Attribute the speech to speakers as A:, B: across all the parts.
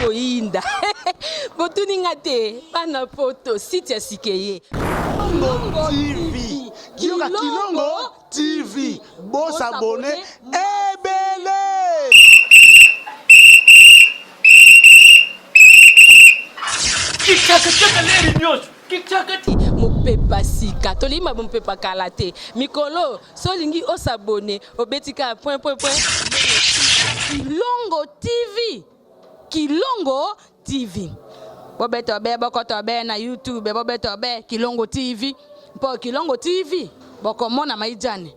A: koinda. Botuninga te, bana poto, site ya sikeye.
B: Kilongo TV. Kilongo TV. Boss abonné, ebele.
A: Mopepa sika, tolima mopepa kalate. Mikolo, solingi osabone, obetika point. Kilongo TV. Kilongo TV. Bobeto be bokoto be na YouTube, bobeto be Kilongo TV. Po Kilongo TV, bokomona maijane.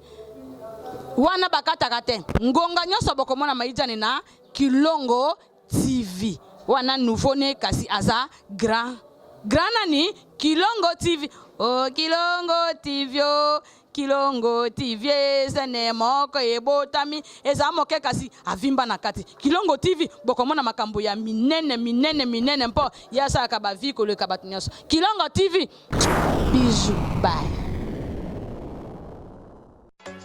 A: Wana bakata kate. Ngonga nyoso bokomona maijane na Kilongo TV. Wana nouveau ne kasi aza grand nani Kilongo TV. Oh Kilongo TV oh. Kilongo TV zene moko ebotami eza moke kasi avimba na kati. Kilongo TV bokomona makambo ya minene mpo yasa akaba viko le kabatunyaso. Kilongo TV. Bisous, bye.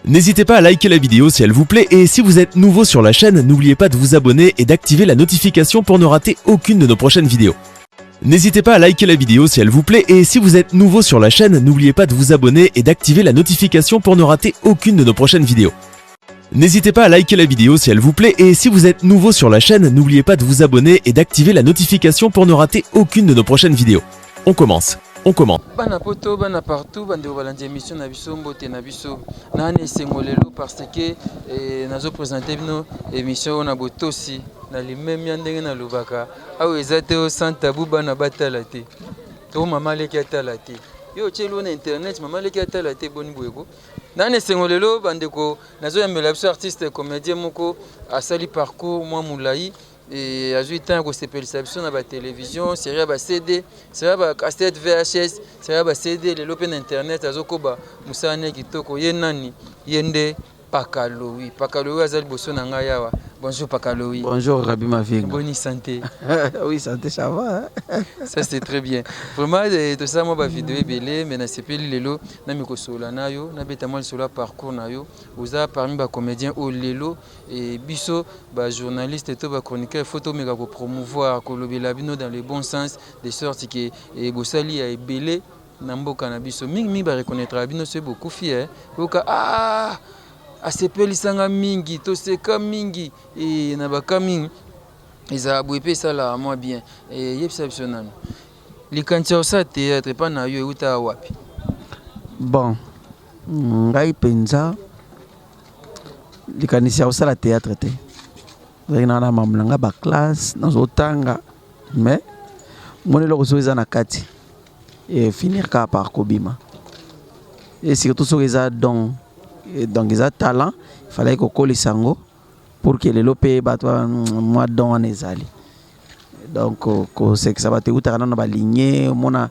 C: N'hésitez pas à liker la vidéo si elle vous plaît et si vous êtes nouveau sur la chaîne, n'oubliez pas de vous abonner et d'activer la notification pour ne rater aucune de nos prochaines vidéos. N'hésitez pas à liker la vidéo si elle vous plaît et si vous êtes nouveau sur la chaîne, n'oubliez pas de vous abonner et d'activer la notification pour ne rater aucune de nos prochaines vidéos. N'hésitez pas à liker la vidéo si elle vous plaît et si vous êtes nouveau sur la chaîne, n'oubliez pas de vous abonner et d'activer la notification pour ne rater aucune de nos prochaines vidéos. On commence.
D: Bana poto bana partout bande balandi émission na biso mbote na biso nani sengolelo parce que nazo présenter bino émission na botosi na limemi ndenge na lubaka awo ezate o santa buba na batala te to mama leki atala te yo chelo na internet mama leki atala te boni bweko nani sengolelo bande ko nazo yambela biso artiste comédien moko asali parcours moi moulai. Et à jouer tant que c'est perception dans la télévision, c'est à CD, c'est à cassette VHS, c'est à CD, les l'open internet, à Zokoba, Moussane Kitoko, Yenani, Yende, Pakaloui, Pakaloui, Azal Bosso Nangayawa. Bonjour Pakaloui.
E: Bonjour Rabi Maving.
D: Bonne santé.
E: Oui, santé, ça va.
D: Ça c'est très bien. Vraiment, tout ça, moi, ma vidéo est belle, mais na sepeli lelo, na mikosola na yo, na betamal sur la parcours na yo. Vous avez parmi les comédiens au lelo et biso, ba journaliste et tout, ba chroniqueur, photo méga pour promouvoir, kolobela bino dans le bon sens, de sorte que Bossali a belle. Namboka na biso mingi ba reconnaître bino c'est beaucoup fier. Boka asepelisa mingi to seka mingi et na baka mingi eza bwepe sala moi bien et yebisa biso nanu likantia sa théâtre pa na yo euta wapi.
E: Bon ngai penza likanisia osala théâtre te zena na mamlanga ba classe nazotanga mais monelo kozoza na kati et finir ka par kobima et surtout so eza donc ils ont talent, il fallait qu'on colle sango pour que les lopé batwa moi don en ezali. Donc c'est que ça va te outra na ba lignée mona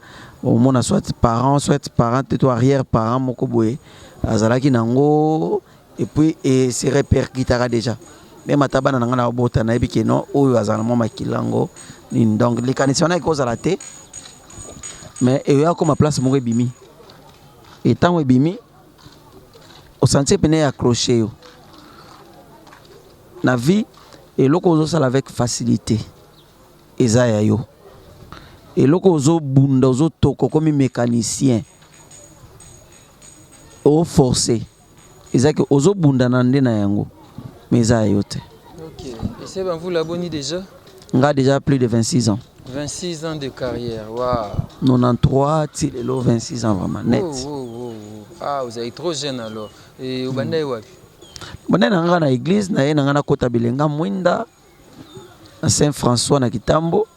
E: soit parents tout arrière parents moko boye azalaki nango et puis et c'est répercutera déjà. Même atabana nanga na bota na ebiki non oyo azana mo makilango donc les conditions na cause la té mais et ya comme place mo bimi et tant bimi au sentier peine accroché na vie et loko zo avec facilité ezaya yo et loko zo bunda zo toko comme mécanicien au forcé ezaki ozo bunda na nde na yango mais ezaya yo te.
D: OK, et c'est ben vous la bonne déjà?
E: Nga déjà plus de 26 ans.
D: 26 ans de carrière. Waouh.
E: 93 tilelo 26 ans vraiment net.
D: Oh. Ah, vous êtes trop jeune alors. Et vous êtes où?
E: Banda nanga na église na yena na kota bilenga mwinda na Saint-François na Kitambo.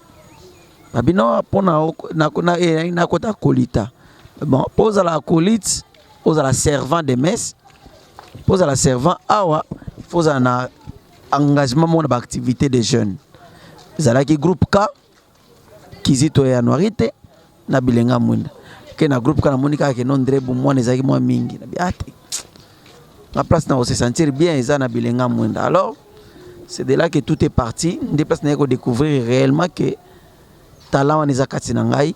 E: Babino pona na kota kolita. Bon, pose à la colite, pose à la servant de messe. Pose à la servant awa, pose à na engagement mon activité des jeunes. Zalaki groupe K kizito ya noirité na bilenga mwinda. Que na groupe K na monika ke non drebu mwana ezaki mwa mingi na biate. La place na se sentir bien eza na bilenga mwinda. Alors c'est de là que tout est parti. Des places na ko découvrir réellement que talent on ezakati na ngai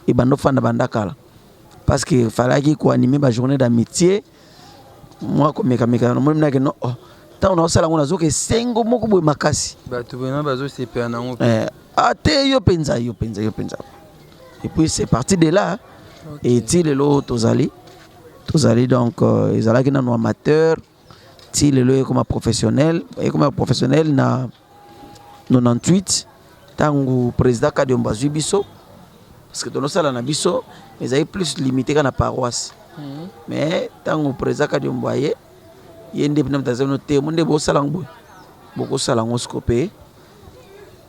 E: et bando fanda bandakala. Parce que fallait qu'on anime ba journée d'amitié. Moi comme meka no mona que non tant on a sala on a zo que sengo moko boy makasi.
D: Ba tu bena bazo c'est pe na ngo.
E: Ate yo penza. Et puis c'est parti de là. Okay. Et ti lelo tozali donc ils allaient dans amateur, ti lelo comme professionnel na 98 tangu président Kadiomba Zubiso parce que dans sala na biso ils avaient plus limité qu'à la paroisse. Mais tangu président Kadiomba yende bina mtazamo te monde bo sala ngbo boko sala ngoscopé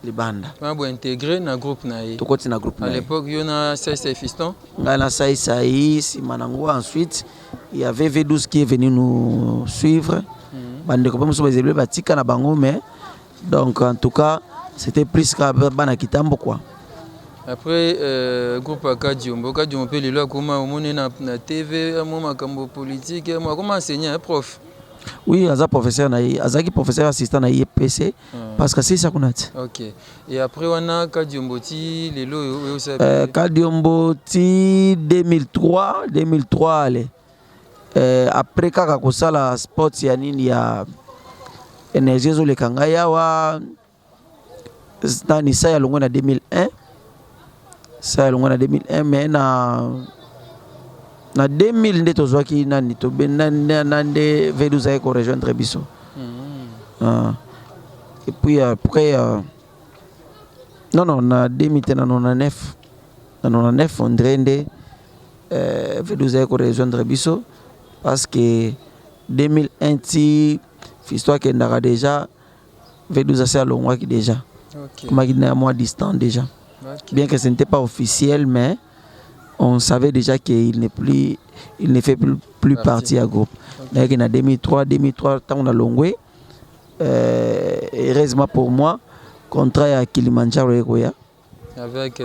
E: les bandes.
D: Vous intégré dans le groupe naï.
E: Tout côté dans groupe.
D: À l'époque, il y en a Saïs Fiston.
E: Ngana Saïs Manango. Ensuite, il y avait V12 qui est venu nous suivre. Bande comme ça, ils batika na bango mais donc en tout cas, c'était plus qu'à bana kitambo quoi.
D: Après groupe Kadiombo peut le comment on est na TV, moi comme politique, moi comment enseigner un prof.
E: Oui, Aza professeur naï, Azaki professeur assistant naï PC parce que c'est ça qu'on a.
D: OK. Et après on a Kadiombo ti lelo
E: Kadiombo ti 2003 allez. Après kaka kosala sport ya nini ya énergie zo le kanga yawa nani ça ya longo na 2001. Ça ya longo na 2001 mais na 2000 nde tozwaki nani to benande V12 ay ko rejoindre biso. Et puis après non na 2099 on drende V12 ay ko rejoindre biso parce que 2001 ti histoire que ndaka déjà V12 c'est longo qui déjà. OK. Comme il est à moi distant déjà. Okay. Bien que ce n'était pas officiel mais on savait déjà qu'il ne fait plus partie à groupe. Okay. Donc, en 2003, tant on a longé, heureusement pour moi, contrat à Kilimanjaro
D: avec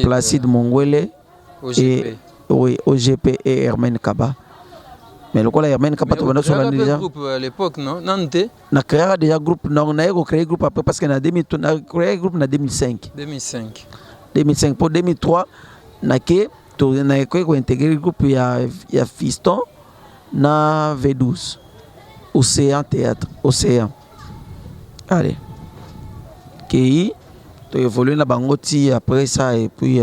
E: Placide Mongwele,
D: OGP.
E: OGP et Hermène Kaba. Mais le Hermène Kaba, tu vas
D: faire un groupe à l'époque, non?
E: On a créé déjà groupe, non, on a créé groupe après parce qu'on a créé groupe en 2005. 2005 pour 2003. Nake to na ko intégrer le groupe ya Fiston na V12 Océan Théâtre Océan. Allez. Qui to évoluer na bangoti après ça et puis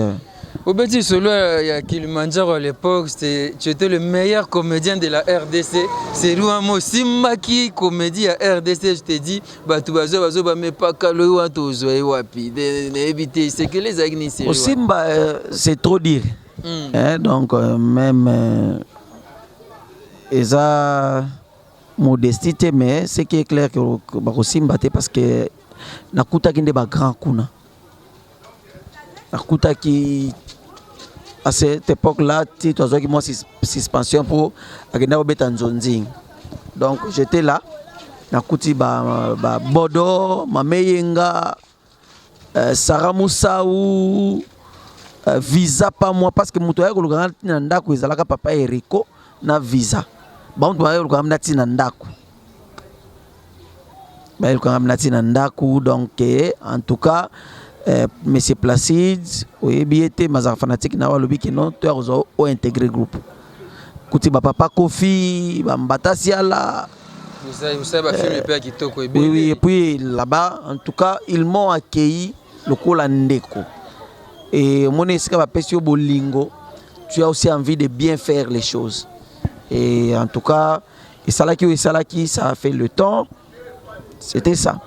D: au petit solo ya Kilimanjaro à l'époque tu étais le meilleur comédien de la RDC. C'est Louamo Simbaki comédie à RDC, je te dis batu bazo ba mais pas kalo wa tozo e wapi éviter c'est que les agnis c'est
E: Simba c'est trop dire. Donc même eza modestie mais ce qui est clair que ba Simba parce que nakuta kinde ba grand kuna. Nakuta qui à cette époque-là, tu as eu moi suspension pour agenda Betanzonzing. Donc j'étais là, nakuti ba Bodo, Mameyenga, Sarah Moussaou, visa pas moi parce que muto ya ko luganga tina ndako ezalaka papa Eriko na visa. Ba muto ya ko luganga tina ndako. Ba ko luganga tina ndako donc en tout cas Monsieur Placide, était mazar fanatique na walobi ki non tu as intégré groupe. Kuti ba papa Kofi, ba Mbatasiala.
D: Vous savez film père kitoko et
E: oui et puis là-bas en tout cas ils m'ont accueilli le kola ndeko. Et mon esika ba pesio bolingo, tu as aussi envie de bien faire les choses. Et en tout cas, et Salaki ça a fait le temps. C'était ça.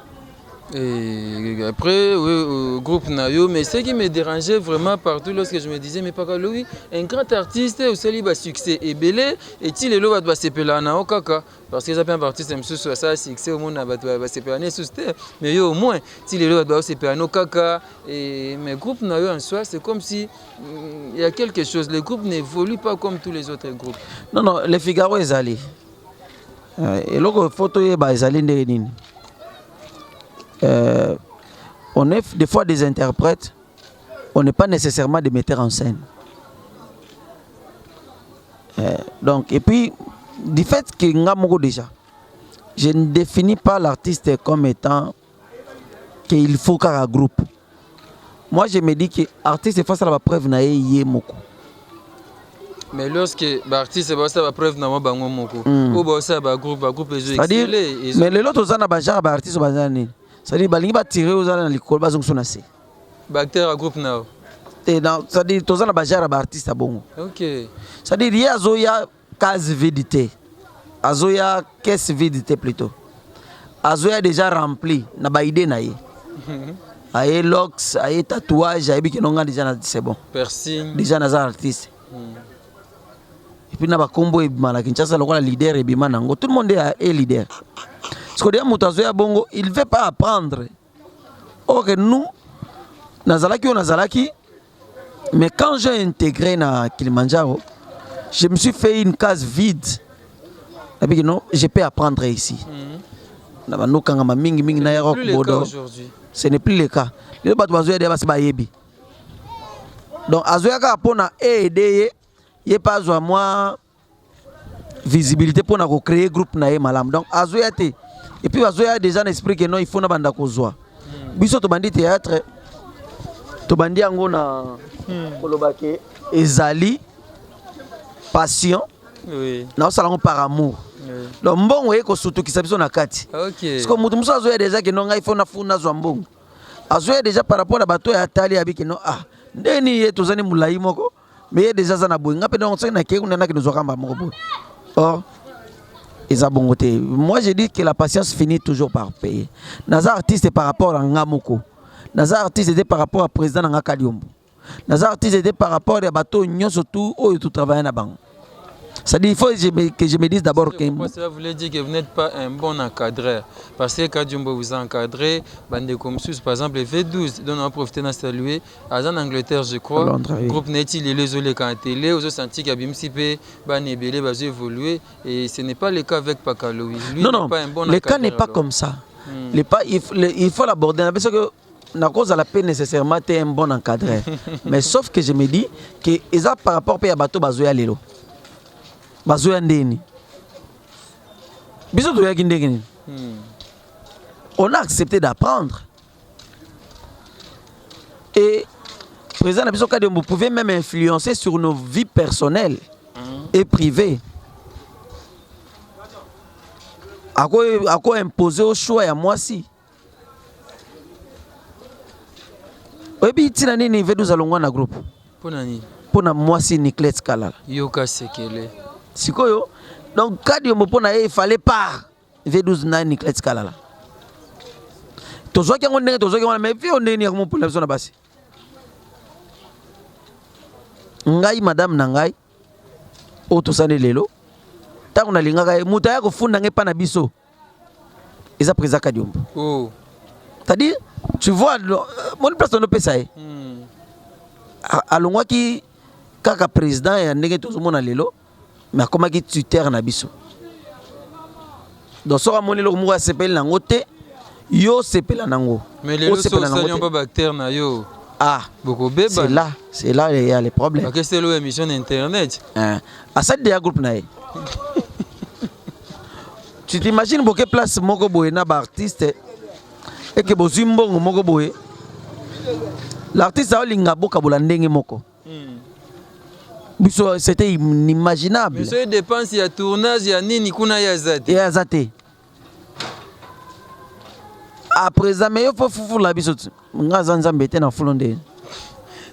D: Et après, oui, groupe Nayo, mais ce qui me dérangeait vraiment partout lorsque je me disais, mais pas Louis, un grand artiste, au célibat succès et belé, et il est là, va se peler na okaka, parce que ça fait un artiste, même sur ça, succès au monde, va se peler sous terre, mais au moins, il est là, va se peler okaka, et mais groupe Nayo en soi, c'est comme si il y a quelque chose, le groupe n'évolue pas comme tous les autres groupes.
E: Non, les Figaro est allé. Et là, photo est allé. On est des fois des interprètes, on n'est pas nécessairement des metteurs en scène. Donc, et puis, du fait que Ngamoko déjà, je ne définis pas l'artiste comme étant qu'il faut qu'un groupe. Moi, je me dis que l'artiste face à la preuve n'a moko.
D: Mais lorsque l'artiste va faire la preuve n'a pas moko, ou va faire un groupe
E: c'est-à-dire, mais les autres ont un genre d'artiste c'est-à-dire balingi ba tirer aux dans l'école bazong sonase
D: Bacteur à groupe now.
E: C'est-à-dire tous les bajara artiste bon.
D: OK.
E: C'est-à-dire il y a zoya case vidité. Azoya caisse vidité plutôt. Azoya déjà rempli na ba idée na ye. Aye locks, aye tatouage, aye bikinonga déjà c'est bon.
D: Piercing.
E: Déjà na artiste. Et puis na ba combo e bimala Kinshasa lokola leader e bimana ngo tout le monde est leader. Parce que dia mutazoya bongo, il veut pas apprendre. Or que nous Nazalaki, mais quand j'ai intégré na Kilimanjaro, je me suis fait une case vide. Non, je peux apprendre ici. Ce n'est plus le cas. Donc, Azoyaka pour aider, il n'y a pas moi visibilité pour créer un groupe na malam. Donc, Azoyate. Et puis, Azoya a déjà un esprit que non, il faut na kozwa. Biso to bandi théâtre, to bandi ango na kolobake ezali passion.
D: Oui.
E: Na salango par amour. Donc mbongo eko surtout ki sabiso na kati.
D: OK.
E: Parce que mutu muso azoya déjà que non ngai fona funa zo mbongo. Azoya déjà par rapport à bato ya tali abiki non ndeni ye tozani mulai moko mais ye déjà za na boy ngape donc ça na ke kuna na ki nozo kamba moko boy. Or bongoté. Moi je dis que la patience finit toujours par payer. Naza artiste par rapport à Ngamoko. Naza artiste était par rapport à président Nanga Kaliombo. Naza artiste était par rapport à bateau nyon surtout où tu travailles na banque. Ça dit il faut que je me dise d'abord que
D: ça voulait dire que vous n'êtes pas un bon encadreur parce que Kadiombo vous a encadré bande comme sous par exemple V12 dont on a profité de saluer en Angleterre je crois
E: Londres, oui.
D: Groupe Neti les olé quand télé aux senti qu'Abimsipe banébélé va évoluer et ce n'est pas le cas avec Pakaloui. Lui
E: non,
D: pas un bon
E: le cas n'est pas comme ça. Il faut l'aborder parce que na cause à la paix nécessairement tu es un bon encadreur. Mais sauf que je me dis que ça par rapport à bateau bazoya lelo. Bazoya ndeni. Biso to ya kindengeni. On a accepté d'apprendre. Et président Nabiso Kadiombo, vous pouvez même influencer sur nos vies personnelles et privées. À quoi imposer au choix à moi si. Et puis tina nini veut nous allons na groupe. Pour na moi si Nicolas Kalala.
D: Yoka sekele.
E: Sikoyo. Donc Kadiombo pona il fallait pas V12 na Nicolas Kalala. Tozo ki ngonde tozo ki mais vi on ndeni ko pour la personne basi. Ngai madame na ngai o to sane lelo. Tango na linga ka muta ya ko funda ngai pa na biso. Eza président Kadiombo.
D: Oh.
E: C'est-à-dire tu vois mon personne peut ça. Alongwa ki kaka président ya ndenge tozo mona lelo. Mais comment qui tuteur na biso. Donc so amoni lo mo sepel na ngote yo sepela nango.
D: Mais les autres sont pas bactère na yo.
E: Ah,
D: beaucoup bébé.
E: C'est là il y a les problèmes.
D: Parce que c'est l'émission internet.
E: À ça des groupe na. Tu t'imagines beaucoup place moko boye na ba artiste et que bozimbo moko boye. L'artiste a linga boka bola ndenge moko. C'était inimaginable.
D: Monsieur dépense, il y a tournage, il y a nini kuna ya zate.
E: Il y a zate. Après ça, mais il faut fou la bisote.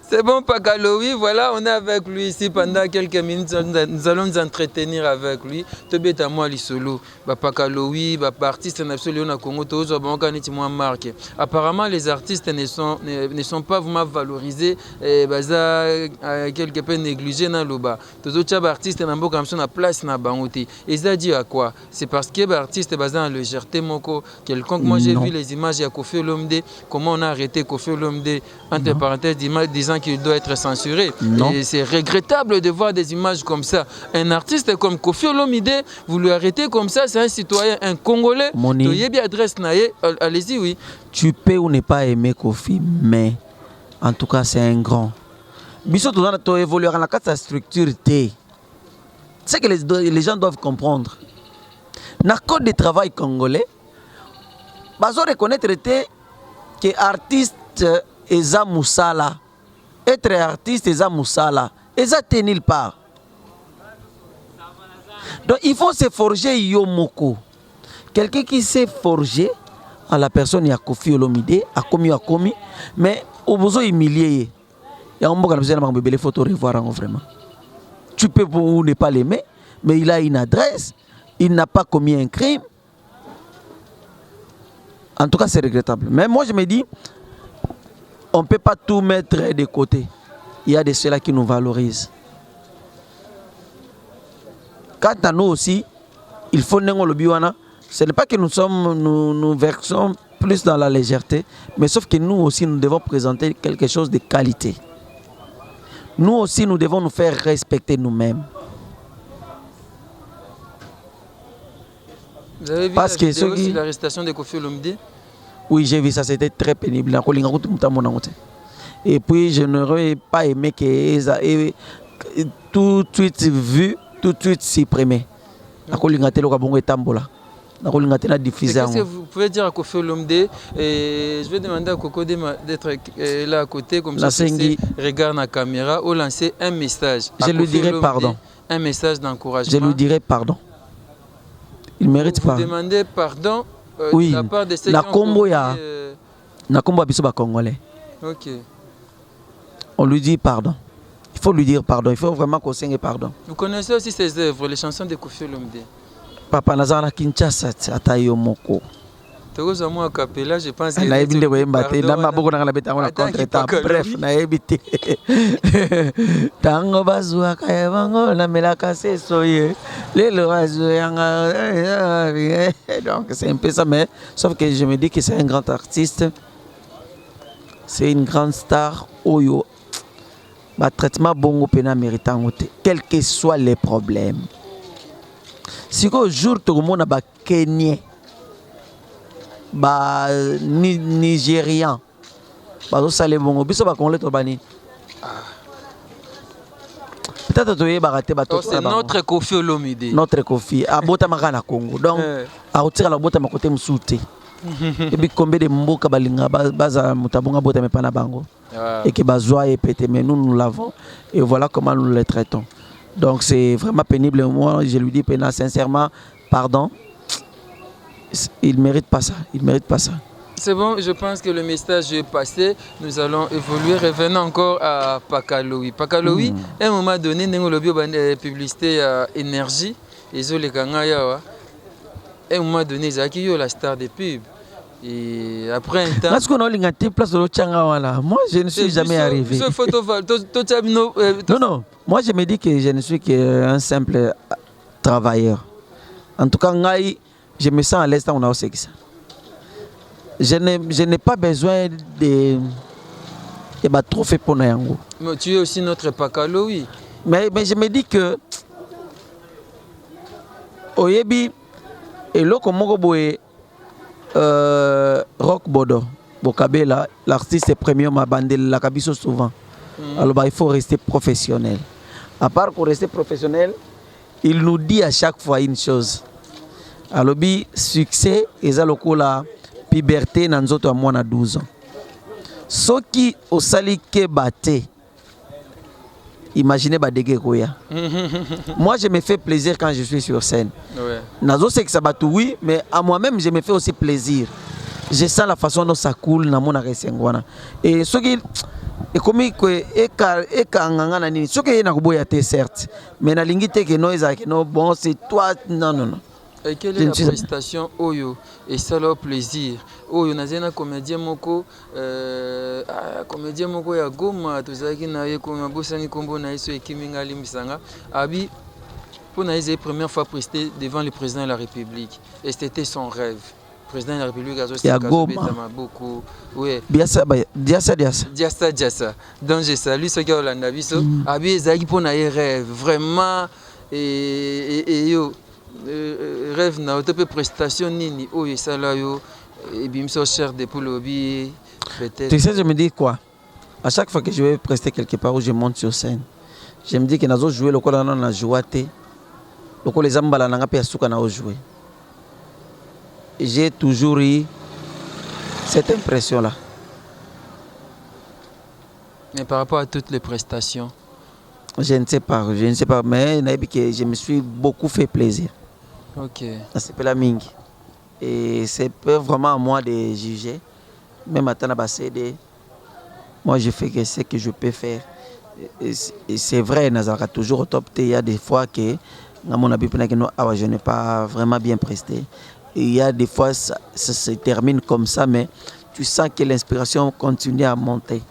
D: C'est bon, Pakaloui, voilà, on est avec lui ici pendant quelques minutes. Nous allons nous entretenir avec lui. Tobet à moi, solo. Pakaloui, artiste absolument au Congo, tous ont marqué. Apparemment, les artistes ne sont pas vraiment valorisés, quelque peu négligés dans le bas. Tous les artistes n'ont pas la place dans la banque. Et ça dit à quoi? C'est parce que les artistes sont basés en légèreté. Quelconque, moi j'ai vu les images de Kofi Olomide, comment on a arrêté Kofi Olomide, entre parenthèses, disant qu'il doit être censuré. Et c'est regrettable de voir des images comme ça. Un artiste comme Kofi Olomide, vous le arrêtez comme ça, c'est un citoyen, un Congolais. Allez-y, oui.
E: Tu peux ou ne pas aimer Kofi, mais en tout cas, c'est un grand. Biso tu dois évoluer dans la structure T. C'est que les gens doivent comprendre. Dans le code de travail congolais, ils doivent reconnaître que artiste Eza Moussala. Être artiste, Eza Moussala. Eza tenir part. Donc il faut se forger Yomoko. Quelqu'un qui s'est forgé à la personne, il y a Kofi Olomide, a commis, mais au besoin humilié. Il y a un mot qui a besoin photo revoir vraiment. Tu peux ou ne pas l'aimer, mais il a une adresse, il n'a pas commis un crime. En tout cas, c'est regrettable. Mais moi, je me dis, on ne peut pas tout mettre de côté. Il y a de ceux-là qui nous valorisent. Quant à nous aussi, il faut le biwana. Ce n'est pas que nous versons plus dans la légèreté, mais sauf que nous aussi, nous devons présenter quelque chose de qualité. Nous aussi, nous devons nous faire respecter nous-mêmes.
D: Vous avez vu
E: parce
D: la
E: que
D: vidéo sur l'arrestation de Koffi Olomide?
E: Oui, j'ai vu ça, c'était très pénible. Et puis, je n'aurais pas aimé que tout de suite vu, tout de suite supprimé.
D: Qu'est-ce que vous pouvez dire à Koffi Olomide? Je vais demander à Coco d'être là à côté, comme ça, regarde la caméra, ou lancer un message.
E: Je lui dirai pardon.
D: Un message d'encouragement.
E: Je lui dirai pardon. Il mérite pas.
D: Vous demandez pardon
E: oui.
D: de la part de ceux
E: qui
D: ont commis...
E: Na Kombo Abisoba Congolais.
D: Ok.
E: On lui dit pardon. Il faut lui dire pardon. Il faut vraiment qu'on signe pardon.
D: Vous connaissez aussi ses œuvres, les chansons de Koffi Olomide?
E: Papa Nazana Kinshasa Atayo Moko.
D: Togoza moi capella, je pense que
E: na ebinde ko embate na maboko na beta ngona contre ta bref na ebite tango bazua kaya bango na melaka se soye lelo azuyanga. Donc c'est un peu ça, mais sauf que je me dis que c'est un grand artiste, c'est une grande star oyo ba traitement bongo pena méritant quels que soient les problèmes. Si qu'au jour tout le monde a Kenyan, Nigérian, ça les bons, biso ba Congolais to bani. Peut-être que tu raté bateau.
D: C'est notre Koffi Olomide.
E: Notre Koffi. À Bota Makana Congo. Donc, à retirer la Bota Makote Msoute. Et puis combien de mboka balinga baza mutabonga Bota Mepana Bango. Et que bazoa et pété, mais nous l'avons. Et voilà comment nous les traitons. Donc c'est vraiment pénible. Moi, je lui dis sincèrement, pardon. Il ne mérite pas ça. Il mérite pas ça.
D: C'est bon, je pense que le message est passé. Nous allons évoluer. Revenons encore à Pakaloui. Pakaloui, à un moment donné, nous avons publicité énergie. Et à un moment donné, ils ont la star des pubs. Et après un temps... Moi,
E: je ne suis jamais arrivé. Non. Moi, je me dis que je ne suis qu'un simple travailleur. En tout cas, je me sens à l'aise dans ça. Je n'ai pas besoin de trophée pour Nayango.
D: Mais tu es aussi notre Pakaloui.
E: Mais je me dis que Oyebi et Lokomogoboé Rock Bodo Bokabela, l'artiste premium m'a bandé la cabisso souvent. Alors il faut rester professionnel. À part pour rester professionnel, il nous dit à chaque fois une chose. Alors succès et ça la puberté dans notre moins à 12 ans. Ce qui au sali ke baté. Imaginez badege koya. Moi je me fais plaisir quand je suis sur scène. Nazo c'est que ça batou oui, mais à moi-même je me fais aussi plaisir. Je sens la façon dont ça coule dans mon arrêt-sengwana. Et ce qui et comme que nganga na nini, ce qui na kuboya te certes, mais na lingite que no ezaki no bon c'est toi non.
D: Et quelle est la prestation Oyo et ça leur plaisir? Oyo nazena comédien moko ya Goma tozaki na ye ko mabosani kombo na yeso ekiminga limbisanga abi pour na yé première fois presté devant le président de la République et c'était son rêve. Le président de la République a beaucoup. Oui.
E: Diasa.
D: Donc je salue ceux qui ont l'anda biso. Abi ezaki pour na ye rêve vraiment et yo rêve na autope prestation nini oyo sala yo et bimso cher de pour lobby peut-être.
E: Tu sais je me dis quoi? À chaque fois que je vais prester quelque part où je monte sur scène, je me dis que nazo jouer le kola na jouate. Le kola les ambala na ngapi asuka na jouer. J'ai toujours eu cette impression là.
D: Mais par rapport à toutes les prestations,
E: je ne sais pas, mais je me suis beaucoup fait plaisir.
D: Ok.
E: C'est la mingi. Et c'est vraiment à moi de juger. Même à Tanabassédé, moi je fais ce que je peux faire. Et c'est vrai, Nazara toujours au top. Il y a des fois que je n'ai pas vraiment bien presté. Et il y a des fois ça se termine comme ça, mais tu sens que l'inspiration continue à monter.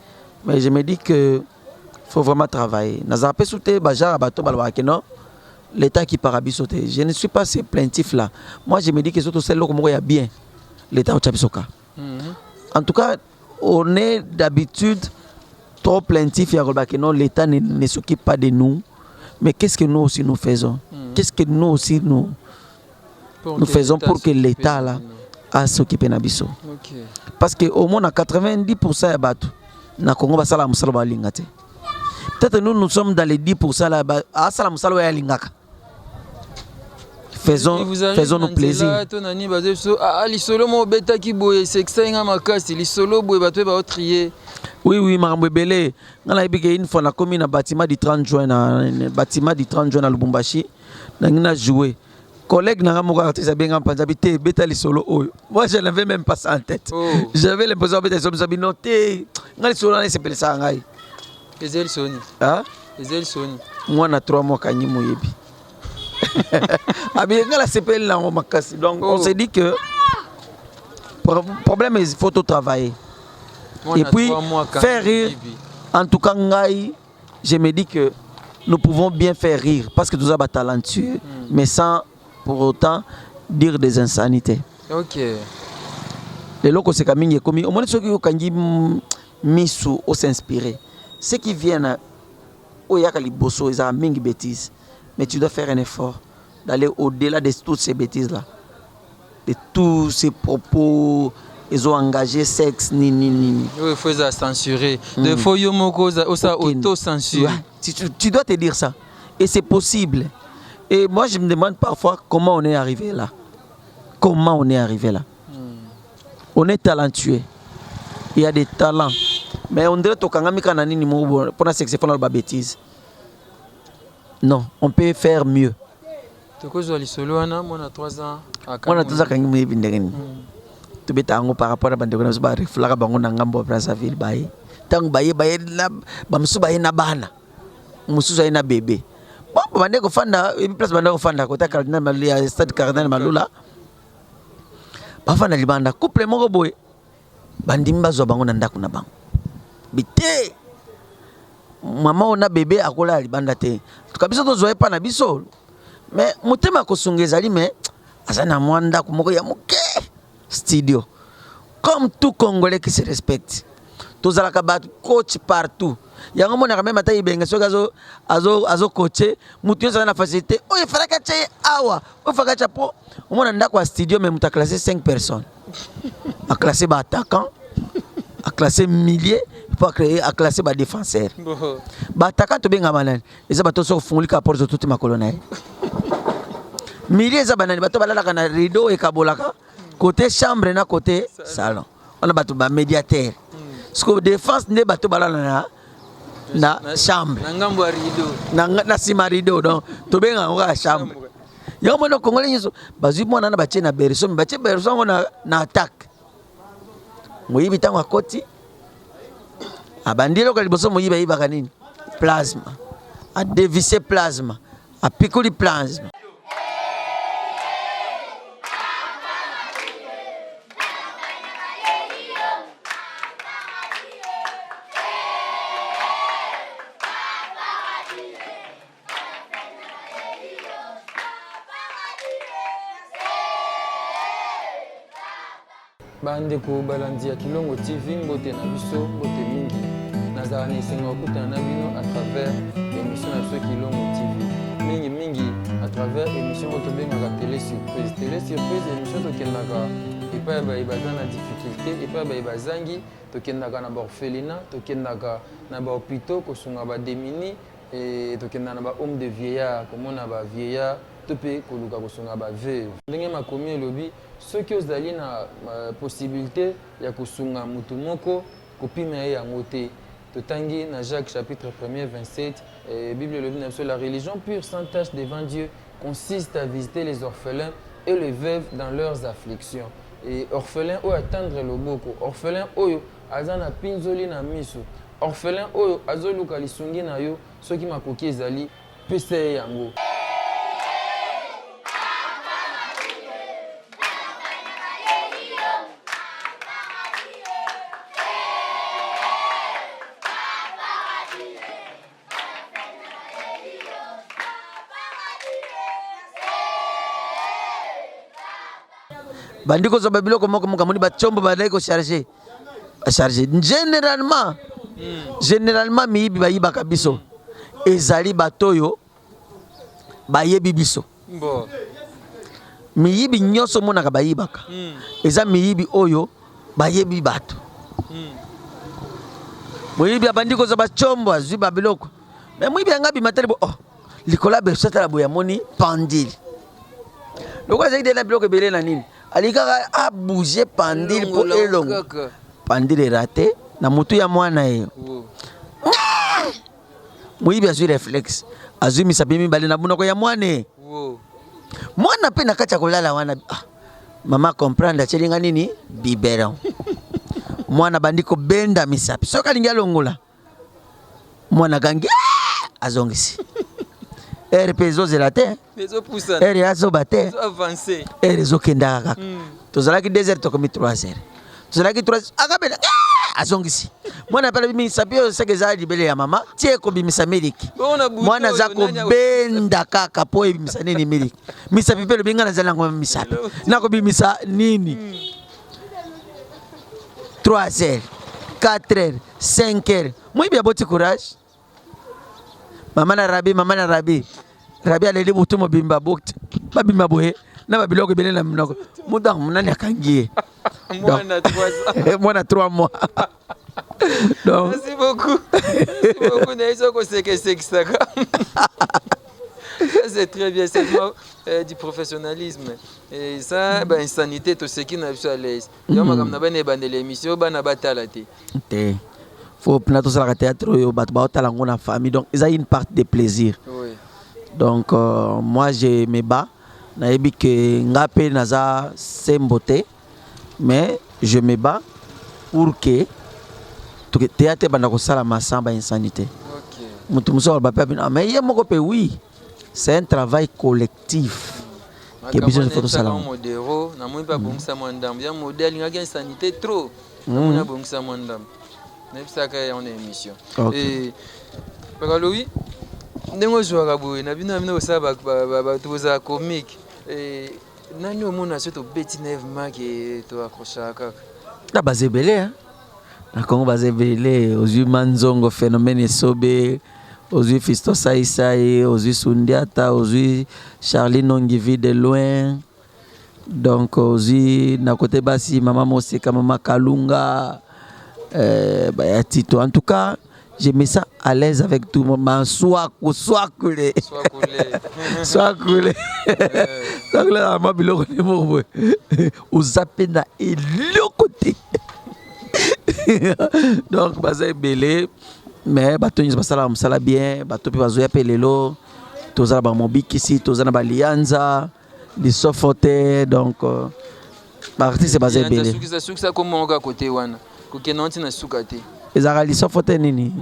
E: Mais je me dis que faut vraiment travailler. Nazara peut sauter, l'État qui part à sauter. Je ne suis pas ce plaintif là. Moi je me dis que surtout celle-là comme il y a bien l'État au Tchabisoka. En tout cas, on est d'habitude trop plaintif et non, l'État ne s'occupe pas de nous. Mais qu'est-ce que nous aussi nous faisons? Qu'est-ce que nous aussi nous faisons pour que l'État là a s'occuper de nous? Parce qu'au moins 90% de Batou, na Congo basala musala balingate. Peut-être nous sommes dans les 10% là, basala musala ya lingaka. Faisons-nous plaisir. Oui, Marambebele. Une fois, on a commis un bâtiment du 30 juin à Lubumbashi. On a joué. Collègue n'a pas bien en bêta les solo. Moi, je n'avais même pas ça en tête. J'avais l'impression que j'avais noté. Les solos, c'est pas ça.
D: Ezel Sony.
E: Hein?
D: Ezel Sony.
E: Moi, on a 3 mois quand il mouillebi. Donc on se dit que le problème est qu'il faut tout travailler. Et puis faire rire. En tout cas, je me dis que nous pouvons bien faire rire parce que nous sommes talentueux, mais sans pour autant dire des insanités.
D: Ok.
E: Les locaux c'est comme au moins ceux qui ont mis sous s'inspirer. Ceux qui viennent au Yakali Bosso, ils ont mis des bêtises. Mais tu dois faire un effort d'aller au-delà de toutes ces bêtises-là. De tous ces propos, ils ont engagé sexe, ni.
D: Oui, il faut les censurer. Il faut auto-censurer.
E: Tu dois te dire ça. Et c'est possible. Et moi, je me demande parfois comment on est arrivé là. Comment on est arrivé là. On est talentueux. Il y a des talents. Mais on dirait que pour la sexe, il faut la bêtise. Non, on peut faire mieux.
D: Tu as solo, on a 3 ans.
E: On a 3 ans quand on est venu. Tu peux t'en par rapport à Bandegona, tu vas réfléchir à Bango Nangambo, Brazzaville, Baye. Tant Baye, Bamsou Baye Nabana. Moussou Baye na bébé. Bon, Bandego Fanda, une place Bandego Fanda, côté Cardinal Malia, stade Cardinal Malula. Bafana Libanda, couple mon boy. Bandimba Zobango Nandaku Nabang. Bité. Maman on a bébé à kola libanda te tukabiso tozoe pa na biso mais motema ko sungezali mais asana mwanda kumoko ya muke studio comme tout Congolais qui se respecte tozalaka ba coach partout yango mona même ata ibenga soka azo coacher mutu yo na facilité o ifaka cha awa o faka cha po mona ndako studio mais muta classer 5 personnes a classer ba attaquant a classer milliers pour classer les défenseurs. Attaquant to benga malane. Ils ont tous fondé la porte de toute ma colonne. Milliers de banane, bato balala kana rideau et kabolaka. Côté chambre na côté salon. On a bato ba médiateur. Ce que défense ne bato balala na chambre.
D: Nangambo rideau.
E: Na sima rideau donc to benga nga chambre. Yo mono congolais nyiso bazu mona na batie na berso, batie berso na attaque. Moyibi tango akoti a bandilo ka liboso moyiba yibaka nini plasma a dévisser plasma a pikoli plasma
D: bandeko balandi ya Kilongo TV mbote na biso mbote mingi nazala na esengo okutana na bino à travers émission na biso Kilongo TV mingi à travers émission oyo tobengaka télé surprise émission tokendaka epai ya baye baza na difficulté epai ya baye bazangi tokendaka na baorphelinat tokendaka na bahôpitaux kosunga badémini tokendaka na bahomme de vieillard komona bavieillard to mpe koluka kosunga baveuve ndenge makomi elobi soki ozali na possibilité ya kosunga mutu moko kopima ye yango te totangi na Jacques chapitre 1er 27 Bible elobi na biso la religion pure sans tache devant Dieu consiste à visiter les orphelins et les veuves dans leurs afflictions et orphelin oyo atendre loboko orphelin oyo aza na pinzoli na miso orphelin oyo azoluka lisungi na yo soki makoki ezali pesa ye yango.
E: Bandiko zo babiloko moko moni bachombo badai ko charger généralement miyibi bayibaka biso ezali batoyo bayebi biso
D: Bon.
E: miyibi nyonso monaka bayibaka eza miyibi oyo bayebi bato moyibi abandi koza bachombo azwi babiloko mais moyibi anga bimatali bo likola besatala boya moni pandile lokwa ezali na biloko ebele na nini alikaka abouge pandile po elongo pandile raté na mutu ya mwana ye moyibi azwi réflexe azwi misapi mibale na bunoko ya mwane mwana pe nakati ya kolala wana mama comprendre achelinga nini biberon mwana bandi kobenda misapi soki alingi alongola mwana gangi azongisi ere mpe ezozela te ere azoba te ere ezokendaka kaka tozalaki 2 heures tokomi 3 heures tozalaki 3 heures akabenda azongisi mwana pala misapi oyo seke eza libele ya mama tie ekobimisa miliki mwana aza kobenda kaka po ebimisa nini miliki misapi mpe lobi nga nazali nango misapi nakobimisa nini 3 heures 4 heures 5 heures moyibi aboti courage mama na rabi aleli butu mobimba bokte babimba boye na babiloko ebele na minoko mutu munani akangi ye mwana 3 mois. Donc,
D: merci beaucoup. Merci beaucoup. C'est très bien, c'est du professionnalisme. Et ça, ben, insanité, tout ce qui n'a pas à l'aise. Il y a une émission, il y a
E: faut plateau sur le théâtre, il y a une famille, donc il y a une partie de plaisir.
D: Oui.
E: Donc, moi, je me bats. Je sais que Ngapé Naza Sembote, mais je me bats pour que le théâtre soit une insanité. Mais oui, c'est un travail collectif. Que besoin de photo salon.
D: Et Louis, nous jouons à comique. Et nani omona soto beti nevement que to accrochaka.
E: La base belé hein. Na Congo base belé, aux yeux Manzongo phénomène sobe, aux yeux Fisto Saïsaï, aux yeux Sundiata, aux yeux Charlie Nongivi de loin. Donc aux yeux na côté basi maman Moseka, maman Kalunga, Tito. En tout cas, je me sens à l'aise avec tout le monde. Soit coulé. Donc là, ma bilo au zapena et le côté. Donc, bazay belé, mais batonis basala msala bien, batopi bazoya pelelo, tozala ba mobiki ici, tozala ba lianza, li sofote, donc artiste c'est bazay belé.
D: Ça comment on côté wana. Kokenanti na sukate.
E: Ezaka li sofote nini?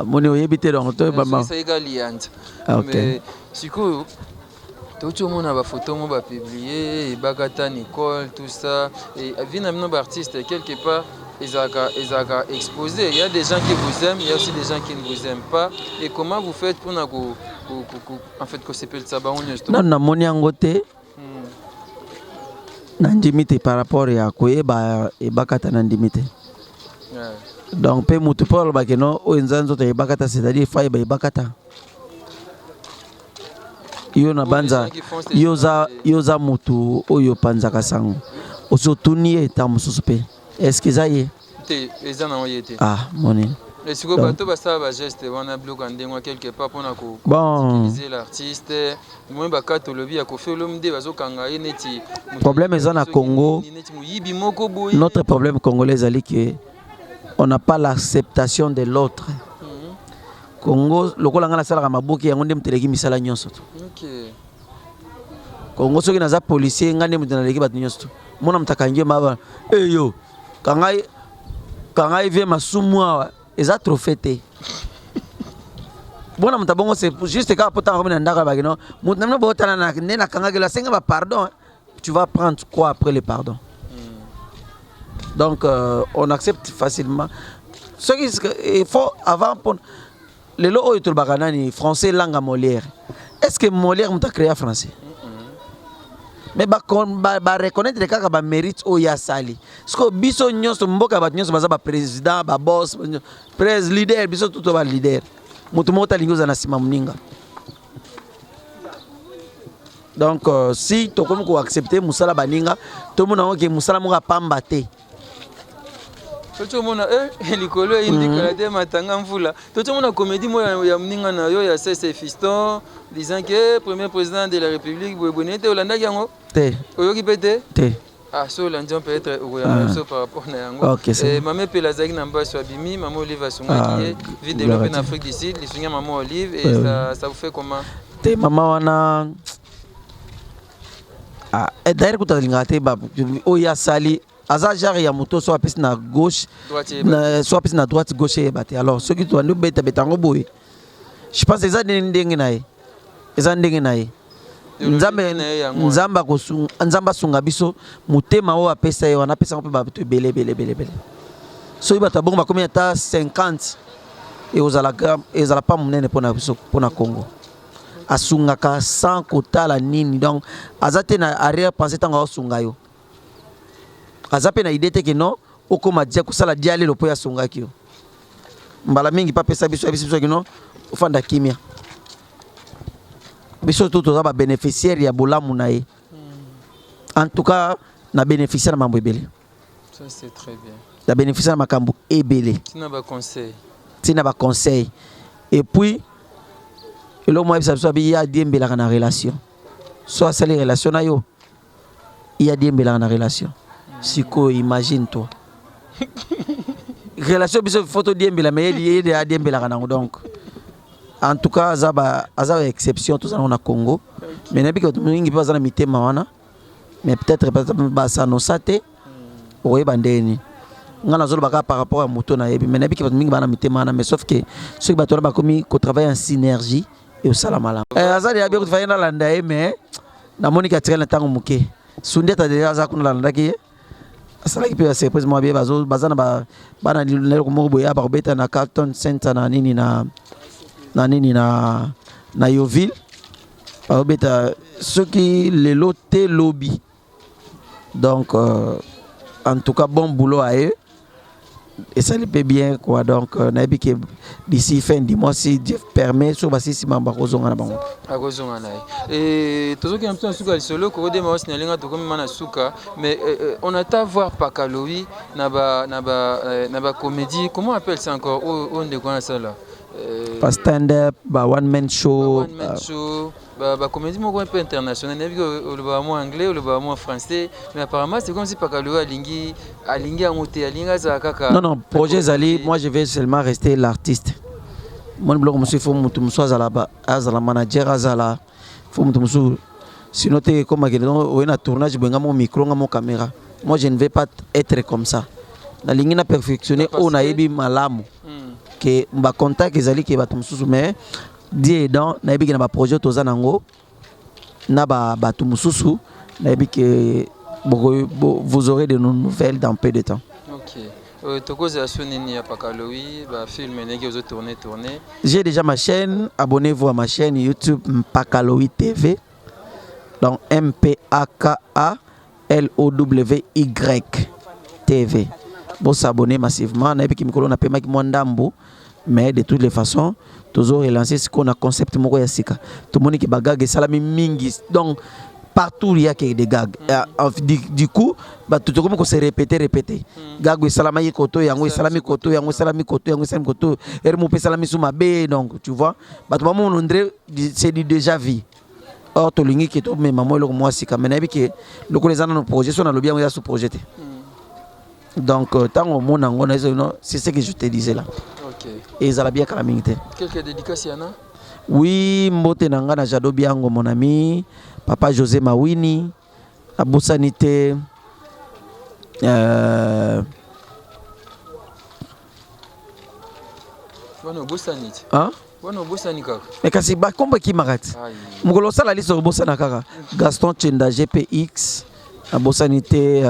E: Moni oyebite donc to bama.
D: Ça égal lianza.
E: OK.
D: Mais siko tout le monde a photo mo ba publier Bagata Nicole tout ça et vient amener un artiste quelque part Ezaka exposé. Il y a des gens qui vous aiment, il y a aussi des gens qui ne vous aiment pas. Et comment vous faites pour en fait que c'est le sabon
E: non na moni angote. Nandimite par rapport à koyeba e bakata nandimite. Donc pe mutu pour bakeno o nzanzo te bakata c'est-à-dire fa e bakata. Yo na banza yoza mutu oyo panza kasango. Osotuni eta mususupe. Est-ce que ça y est? Moni.
D: Et si vous avez un geste, on a bloqué quelque part pour utiliser l'artiste. Moi,
E: problème est au Congo. Notre problème congolais est que on n'a pas l'acceptation de l'autre. Congo, le Congo a sala maboki ya ngondem teleki misala nyonso. OK. Congo soki naza policier ngane mutu na leki bat nyonso. Mona mtakangie maba. Yo. Kangai quand il vient ma sous-moi, ils ont trop fêté. Bon, c'est juste quand pardon, tu vas prendre quoi après le pardon? Donc, on accepte facilement. Ce qu'il faut avant pour les lots de français langue à Molière. Est-ce que Molière m'a créé en français? Mais reconnaître les cas qui mérite au Yassali. Parce que biso nyonso mboka ba nyonso baza ba président, ba boss, président leader, biso tout ba leader. Mutu mota lingoza na sima muninga. Donc si to comme ko accepter musala baninga, to mona que musala mo pamba te.
D: Toto mona likolo indika la matanga mvula. Toto mona comédie mo ya muninga na yo ya CC Fiston disant que premier président de la République Boubonete Olanda yango.
E: Te.
D: Oyoki pete?
E: Te.
D: Ah, so l'andion peut être par rapport à yango.
E: Okay,
D: maman Pelazaki Namba Swabimi, maman Olive Asunga qui est vie développée en Afrique du Sud, les souvenirs maman Olive et ça vous fait comment? Te
E: maman wana et d'ailleurs quand tu as ba oya sali aza genre ya moto soit piste na gauche soit piste na droite gauche et baté. Alors ceux qui doivent nous betango boy. Je pense eza ndenge nae. Eza ndenge nae. Nzamba sunga biso mutema o apesa yo na pesa mpe ba bele so ibata bongo ba combien ta 50 et ozala pas munene pona biso pona Congo asunga ka 100 kotala nini donc azate na arrière penser tanga osunga yo azape na idée te que non okoma dia kusala dia lelo po ya sunga kio mbala mingi pa pesa biso que non ofanda kimia biso tout ba bénéficiaire ya bolamu na ye. En tout cas na bénéficiaire mambo ebele.
D: Ça c'est très bien.
E: La bénéficiaire makambo ebele.
D: Tina ba conseil.
E: Tina ba conseil. Et puis le moi ça soit il y a diembela na relation. Soit c'est les relations na yo. Il y a diembela na relation. Siko imagine toi. Relation biso photo diembela mais il y a diembela na donc. En tout cas, azaba exception tout ça on a Congo. Mais n'importe que tout le monde pas dans mitema wana. Mais peut-être ça no sate. Oui bandeni. Ngana zolo baka par rapport à moto na yebi. Mais n'importe que tout le monde bana mitema wana. Mais sauf que ceux qui bato ba komi ko travailler en synergie et au salamala. Azali ya bien ko travailler na landa mais na monika tirel na tango muke. Sunde ta déjà za kuna landa ki. Asala ki pe surprise mo bien bazo bazana ba bana lelo ko mo boya ba beta na Carlton Center na nini na Yoville ceux qui les loté lobby donc en tout cas bon boulot à eux et ça les paie bien quoi donc d'ici fin du mois si Dieu permet sur basi si mamba kozonga na bango
D: akozonga na et tozoki un peu suka solo ko de ma sinalinga to comme mana suka mais on attend voir Pakalowi na ba comédie comment on appelle ça encore on de quoi ça là
E: pas stand-up, one man show.
D: Comédie un peu internationale. Le mot anglais, le mot français. Mais apparemment, c'est comme si Pakalowi alingi amoté, alinga zakaka.
E: Non, projet Zali, moi je vais seulement rester l'artiste. Mon blog, monsieur, faut que je sois à manager, à faut que je sinon, comme un tournage, je vais mon micro, mon caméra. Moi, je ne vais pas être comme ça. La ligne a perfectionné, on a ébi malamu. Que mba contact ezali ke bato mususu mais die dans na yebi ke na ba projet toza nango na ba bato mususu na yebi ke vous aurez de nouvelles dans peu de temps.
D: OK. Tokoza sonini ya Pakalowi ba film negi ozo tourner.
E: J'ai déjà ma chaîne, abonnez-vous à ma chaîne YouTube Pakalowi TV. Donc MPAKALOWY TV. Bon s'abonner massivement na yebi ke mikolo na pema ki mwandambo. Mais de toutes les façons, toujours relancer ce qu'on a concept moko ya sika. Tout le monde qui bagage salami mingi. Donc partout il y a des gags. Du coup, tout le monde se répéter. Gag salama koto yango salami koto yango salami koto yango salami koto. Ermo pe salami suma be donc tu vois. Bah tout le monde c'est du déjà vu. Or to lingi qui to mais maman le moi sika. Mais nabi que le connaissant nos projets sont dans le bien on a sous projeté. Donc tant au monde c'est ce que je te disais là. Et ils ont bien calamité.
D: Quelques dédicaces yana?
E: Oui, mbote nanga na Jado Biango mon ami, papa José Mawini, Abousanité,
D: Wana bosani.
E: Hein?
D: Wana bosani kaka.
E: Mais kasi ba komba ki makati. Mukolo sala liso bosana kaka. Gaston Tchenda GPX, na bosanité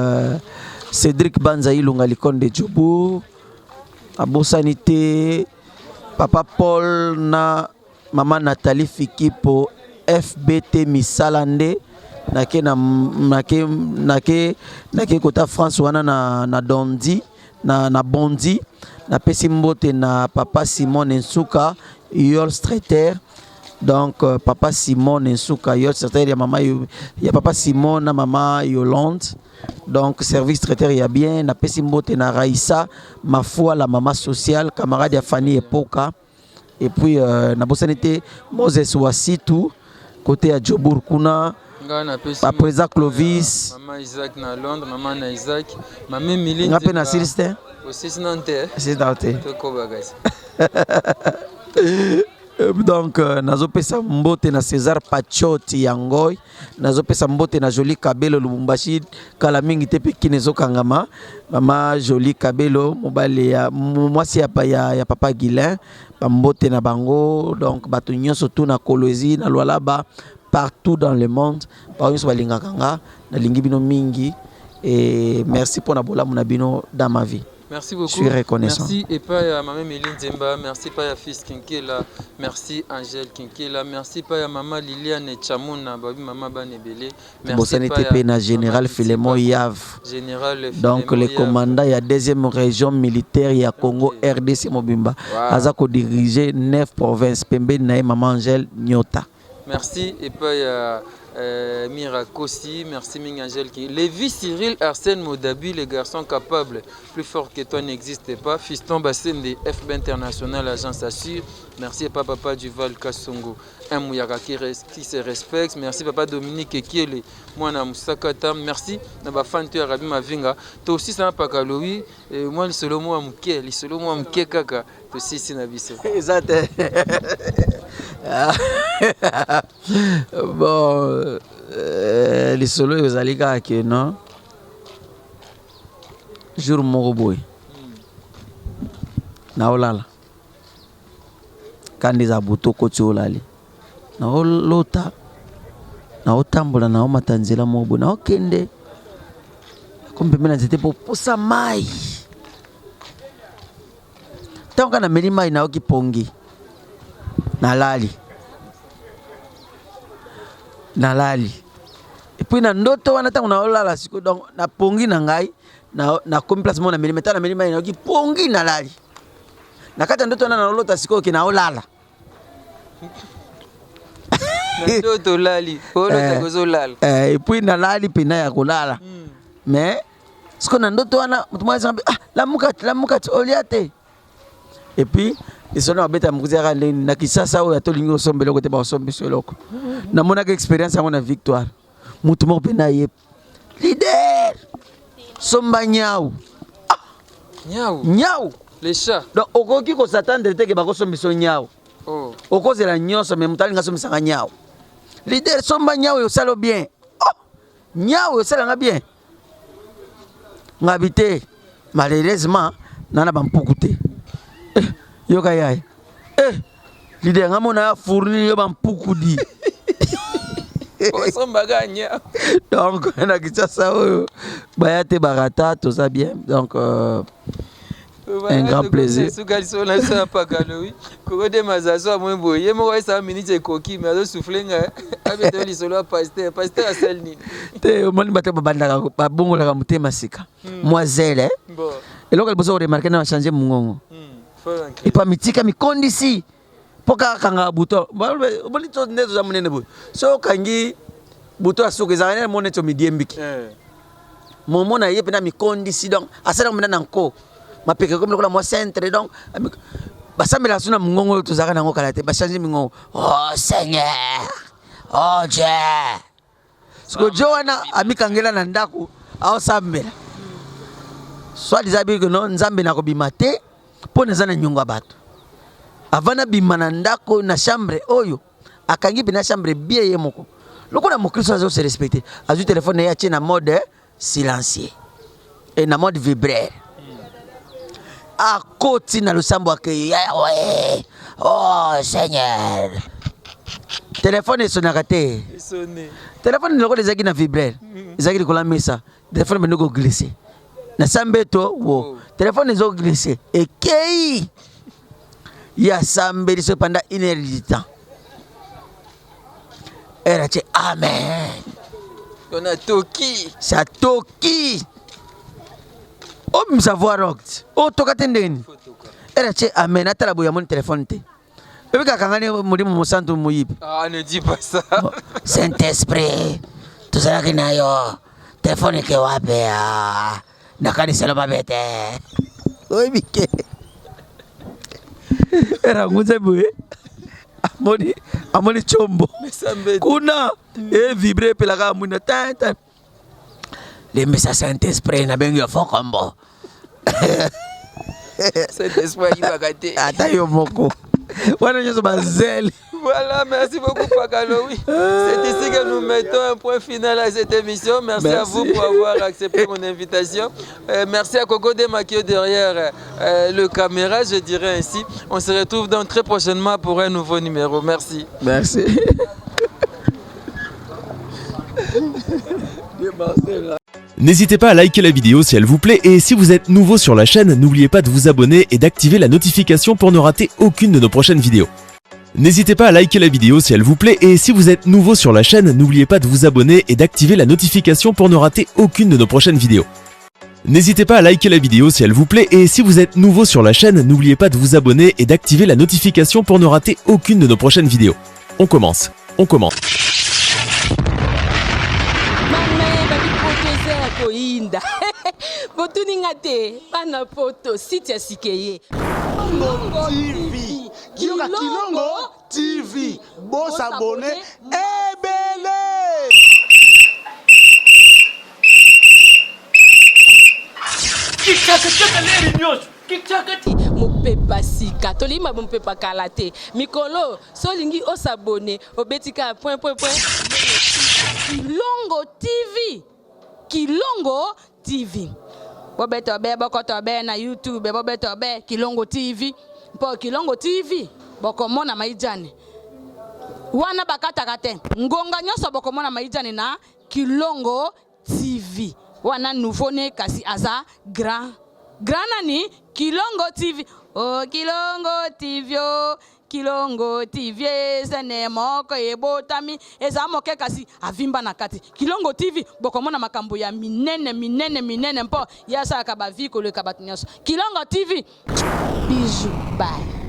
E: Cédric Banza Ilunga Likonde Djobo, a bosanité Papa Paul na Maman Nathalie Fikipo FBT Misalande nake kota France wana na Dondi na Bondi na Pesimbote na Papa Simon Nsuka Yol Strater. Donc Papa Simon Nsuka Yol Strater ya mama ya Papa Simon na Mama Yolande. Donc service traiteur ya bien na Pesimbote na Raissa ma foi la maman sociale camarade ya Fanny Epoka. Et puis na bosanité Moses Wasitu côté à Djobour kuna président Clovis
D: maman Isaac na Londres maman na Isaac maman Miline
E: ngape na Célestin
D: aussi Nantes
E: c'est Nantes
D: to bagage.
E: Donc nazo pesa mbote na César Pachoti Yangoy nazo pesa mbote na Jolie Kabelo Lubumbashi kala mingi te pekine zo kangama mama Jolie Kabelo mobale ya mwasi ya papa Guilain mbote na bango. Donc bato nyonso tout na Kolwezi na Lualaba partout dans le monde par nyonso balinga kanga na lingi bino mingi et merci pour na bola mona bino dans ma vie.
D: Merci beaucoup.
E: Je suis reconnaissant.
D: Merci et pas à maman Méline Zemba, merci pas à fils Kinkela, merci Angèle Kinkela, merci pas à maman Liliane Chamuna, babi maman Banebele.
E: Merci pas à général Philemon Yav. Donc le commandant il y a deuxième région militaire il y a Congo RDC Mobimba. Azako diriger 9 provinces Pembe na maman Angèle Nyota.
D: Merci et pas à Mira Kossi, merci Mingangel qui. Lévi Cyril Arsène Modabi, les garçons capables, plus fort que toi n'existe pas. Fiston Bassin de FB International, agence assure. Merci papa Duval Kassongo, un Mouyaka qui se respecte. Merci papa Dominique Kiele, moi na Moussakata. Merci na fan tu Arabi Mavinga. Toi aussi ça pas Kaloui. Moi le solo moi Mouké, le solo moi Mouké kaka. Toi aussi c'est na biso.
E: Exact. Bon, les solos ils allaient que non. Jour moroboy. Na olala. Kandi za buto ko tsolali. Na olota. Na otambola na omatanzela mobo na okende. Kombe mena zete po posa mai. Tonga na melima ina okipongi. Nalali. Et puis na ndoto wana tango na olala siko donc na pongi na ngai na komi place mona milimeta na milima ina ki pongi nalali. Na kata ndoto na olota siko ki na olala.
D: Na ndoto lali, olota gozo lala.
E: Et puis nalali pina ya kolala. Mais siko na ndoto wana mtu mmoja la mukati oliate. Et puis ils sont abeta mukuzera na kisasa oyo atolingo sombelo kote ba sombi soloko. Na mona expérience ngona victoire. Mutu mo pena ye leader. Somba nyau. Nyau.
D: Les chats.
E: Donc okoki ko s'attendre te ke ba ko sombi so nyau.
D: Oh.
E: Okozela nyonso mais mutali ngaso misanga nyau. Leader somba nyau yo salo bien. Oh. Nyau yo sala nga bien. Ngabité malheureusement nana bampukute. Yoka yai. Leader ngamona fourni yo bampukudi. Donc na kisasa oyo bayate barata tout ça bien. Donc un grand plaisir. Et pas mitika mi kondisi poka kanga buto boli to nezo za munene bu so kangi buto asuke za ne moneto mi diembiki momo na yepe na mi kondisi donc asala mena nanko mapeke comme lokola moi centre donc basamela suna mungongo to zaka nango kala te ba changer mingongo oh seigneur oh Dieu sko joana amikangela na ndako ao sambela soit dizabi que non nzambe na ko bimate po nezana nyunga bato avana bimana ndako na chambre oyo akangi bina chambre bien ye moko lokola mokristo azo se respecter azu téléphone ya na mode silencieux et na mode vibraire akoti na lusambo ake Yahweh. Oh Seigneur. Téléphone sonaka te. Téléphone loko ezaki na vibraire. Ezaki likola mesa. Téléphone benoko glisser. Na sambeto wo. Téléphone ezo glisser. Ekei. Ya sambe liso pendant 1 heure du temps. Era che amen.
D: On a toki.
E: Ça toki. Oh me savoir roct. Oh toka tendeni. Era che amen atala boya mon téléphone te. Ebe ka kangani muri mo santo moyibi.
D: Ah ne dis pas ça.
E: Saint-Esprit. Tu sais que nayo. Téléphone ke wape ya. Nakani selo babete. Oi bike. Era nguze buye. Amoni chombo. Kuna vibre pelaka muna tata. Le message Saint-Esprit na bengi fokombo.
D: Saint-Esprit qui va gâter.
E: Ata yo moko.
D: Voilà, merci beaucoup Pakalo. Oui. C'est ici que nous mettons un point final à cette émission. Merci. À vous pour avoir accepté mon invitation. Merci à Coco Demakio derrière le caméra, je dirais ainsi. On se retrouve donc très prochainement pour un nouveau numéro. Merci.
E: Merci.
C: N'hésitez pas à liker la vidéo si elle vous plaît et si vous êtes nouveau sur la chaîne, n'oubliez pas de vous abonner et d'activer la notification pour ne rater aucune de nos prochaines vidéos. N'hésitez pas à liker la vidéo si elle vous plaît et si vous êtes nouveau sur la chaîne, n'oubliez pas de vous abonner et d'activer la notification pour ne rater aucune de nos prochaines vidéos. N'hésitez pas à liker la vidéo si elle vous plaît et si vous êtes nouveau sur la chaîne, n'oubliez pas de vous abonner et d'activer la notification pour ne rater aucune de nos prochaines vidéos. On commence.
A: Koinda botuninga te bana poto site sikeye
B: Kilongo TV Kioka Kilongo TV Boss abonné ebele
A: mopepa sika tolima mopepa kala te mikolo solingi osabone obetika point Kilongo TV bobeto be bokoto be na YouTube bobeto be Kilongo TV mpo Kilongo TV bokomona maijane wana bakataka te ngonga nyoso bokomona maijane na Kilongo TV wana nouveau ne kasi aza grand nani Kilongo TV oh Kilongo TV sene moko ebotami eza moke kasi avimba na kati Kilongo TV bokomona makambo ya minene mpo yasa ka baviko le kabatinyaso Kilongo TV bijou bye.